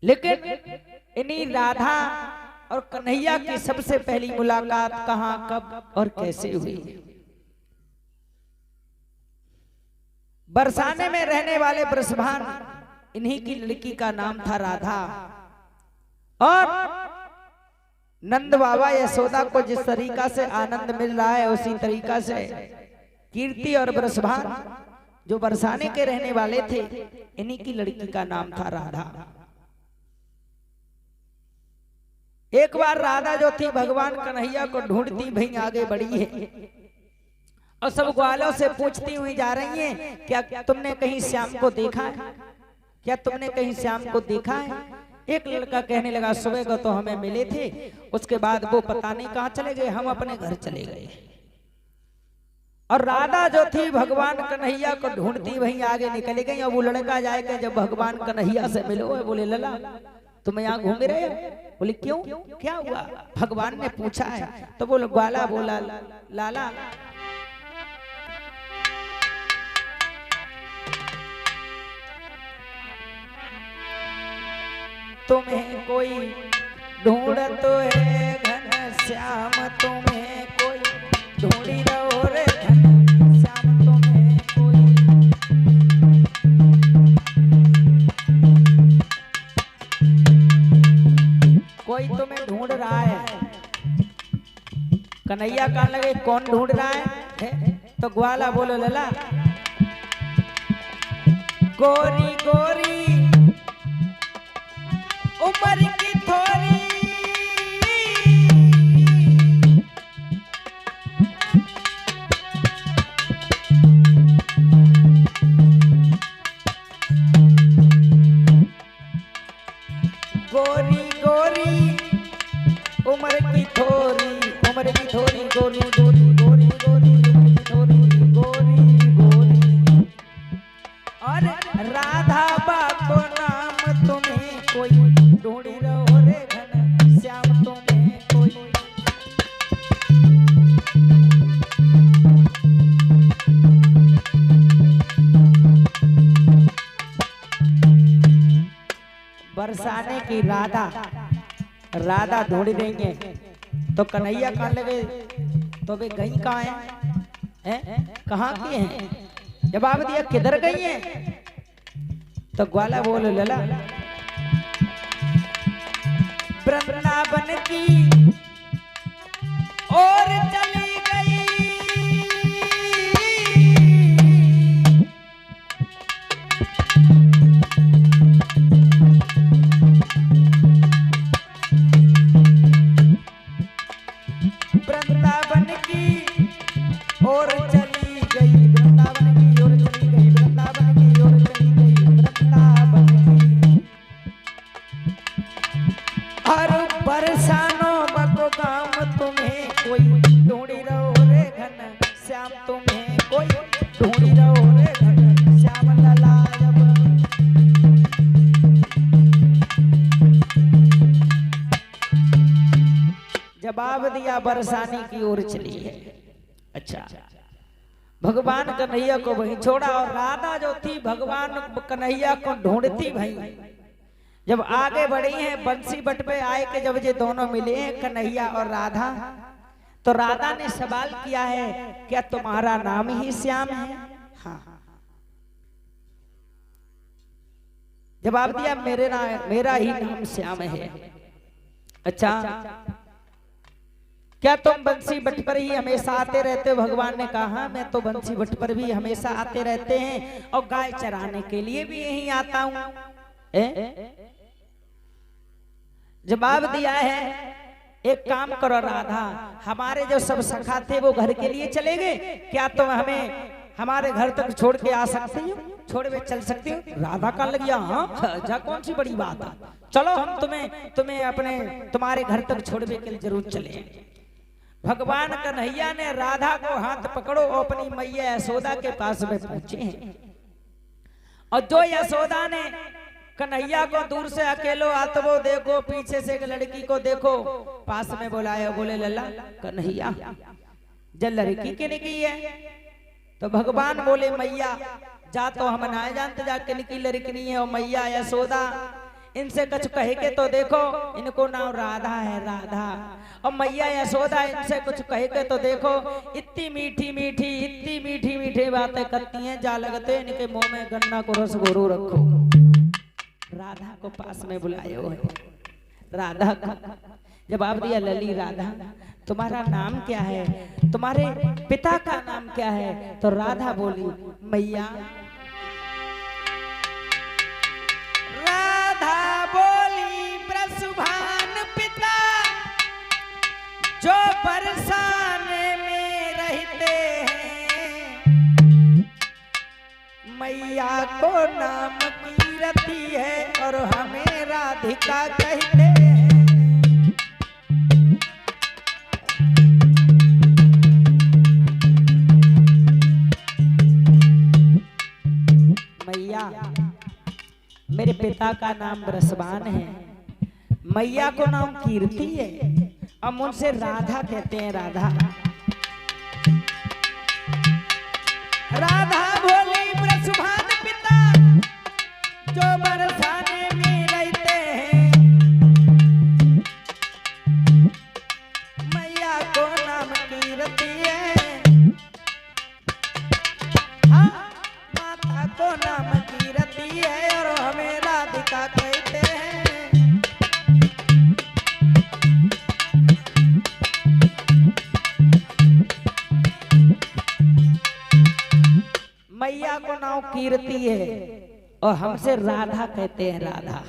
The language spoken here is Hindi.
लेकिन इन्हीं राधा और कन्हैया की सबसे पहली मुलाकात कहां, कब और कैसे हुई? बरसाने में रहने वाले ब्रजभान, इन्हीं की लड़की का नाम था राधा। और नंद बाबा यशोदा को जिस तरीका से आनंद मिल रहा है उसी तरीका से कीर्ति और ब्रजभान जो बरसाने के रहने वाले थे, इन्हीं की लड़की का नाम था राधा। एक बार राधा जो थी भगवान कन्हैया को ढूंढती भई आगे बढ़ी है और सब ग्वालों से पूछती हुई जा रही है, क्या तुमने कहीं श्याम को देखा है? क्या तुमने कहीं श्याम को देखा है? एक लड़का कहने लगा, सुबह को तो हमें मिले थे, उसके बाद वो पता नहीं कहां चले गए, हम अपने घर चले गए। और राधा जो थी भगवान कन्हैया को ढूंढती वहीं आगे निकल गई। और वो लड़का जाएगा जब भगवान कन्हैया से मिलो, बोले लला तुम यहाँ घूम रहे हो? बोले क्यों, क्या हुआ? भगवान ने पूछा है। तो वो ग्वाला बोला, लाला तुम्हें कोई ढूंढ तो है घन श्याम, तुम्हें कोई ढूंढी रहो रे घन श्याम, तुम्हें कोई तुम्हें ढूंढ रहा है। कन्हैया कहने लगे, कौन ढूंढ रहा है? तो ग्वाला बोलो, लला गोरी गोरी उम्र की थोड़ी, गोरी गोरी उम्र की थोड़ी, उम्र की थोड़ी गोरी गोरी गोरी गोरी उम्र की थोड़ी गोरी गोरी। और राधा बा को नाम तुम्हें कोई ढूंढी रहो रे घन श्याम, तुम्हें कोई। बरसाने की राधा, राधा ढूंढ देंगे। तो कन्हैया कहने लगे, तो वे गई कहाँ हैं? कहाँ की हैं? जवाब दिया, किधर गई हैं? तो ग्वाला बोले, लला वृंदावन की और चली गई, वृंदावन की और चली गई, वृंदावन की ओर चली गई, वृंदावन की ओर चली गई, वृंदावन की। और बरसानों बको काम तुम्हें कोई ढूंढी रहो रे घन श्याम, तुम्हें कोई ढूंढी रहो रे घन श्याम लला। जवाब दिया, बरसाने की ओर चली है। अच्छा, भगवान कन्हैया को वहीं छोड़ा और राधा जो थी भगवान कन्हैया को ढूंढती भाई जब आगे बढ़ी है, बंसी बट पे आए कि जब ये दोनों मिले हैं कन्हैया और राधा, तो राधा ने सवाल किया है, क्या तुम्हारा नाम ही श्याम है? हाँ। जवाब दिया, मेरा ही नाम श्याम है। अच्छा, क्या तुम बंसी बट पर ही हमेशा आते रहते हो? भगवान ने कहा, मैं तो बंसी बट पर भी हमेशा आते रहते हैं और गाय चराने के लिए भी यहीं आता हूं। जवाब दिया है, एक काम करो राधा, हमारे जो सब सखा थे वो घर के लिए चले गए, क्या तुम हमें हमारे घर तक छोड़ के आ सकते हो? छोड़ के चल सकते हो? राधा का लग गया, हाँ जा, कौन सी बड़ी बात है, चलो हम तुम्हें अपने तुम्हारे घर तक छोड़ने के लिए जरूर चले। भगवान कन्हैया ने राधा को हाथ पकड़ो अपनी मैया यशोदा के पास में पहुंचे हैं। और जो यशोदा ने कन्हैया को दूर से अकेलो आतबो देखो, पीछे से एक लड़की को देखो, पास में बुलाया, बोले लल्ला कन्हैया जल लड़की किन की है? तो भगवान बोले मैया जा, तो हम ना जानते जा किन की लड़की है। और मैया यशोदा इनसे कुछ कहे के तो देखो, इनको नाम राधा है, राधा। और मैया यशोदा इनसे कुछ कहे के तो देखो, इतनी मीठी मीठी, इतनी मीठी मीठी बातें करती हैं, जा लगते इनके मुंह में गन्ना को रस घोरू रखो। राधा को पास में बुलाए हो, राधा का जवाब दिया, लली राधा तुम्हारा नाम क्या है, तुम्हारे पिता का नाम क्या है? तो राधा बोली, मैया। राधा बोली, ब्रजभान पिता जो बरसाने में रहते हैं, मैया को नाम कीरति है और हमें राधिका कहते हैं। मैया, मेरे पिता का नाम ब्रजभान है, मैया को नाम कीर्ति है, हम उनसे राधा कहते हैं, राधा। राधा बोली, ब्रजभान पिता जो बरसाने में रहते हैं, मैया को नाम कीर्ति है, हाँ, माता को नाम कीर्ति है और हमें राधिका कहते हैं। मैया को नाम कीर्ति है और हमसे राधा कहते हैं, राधा।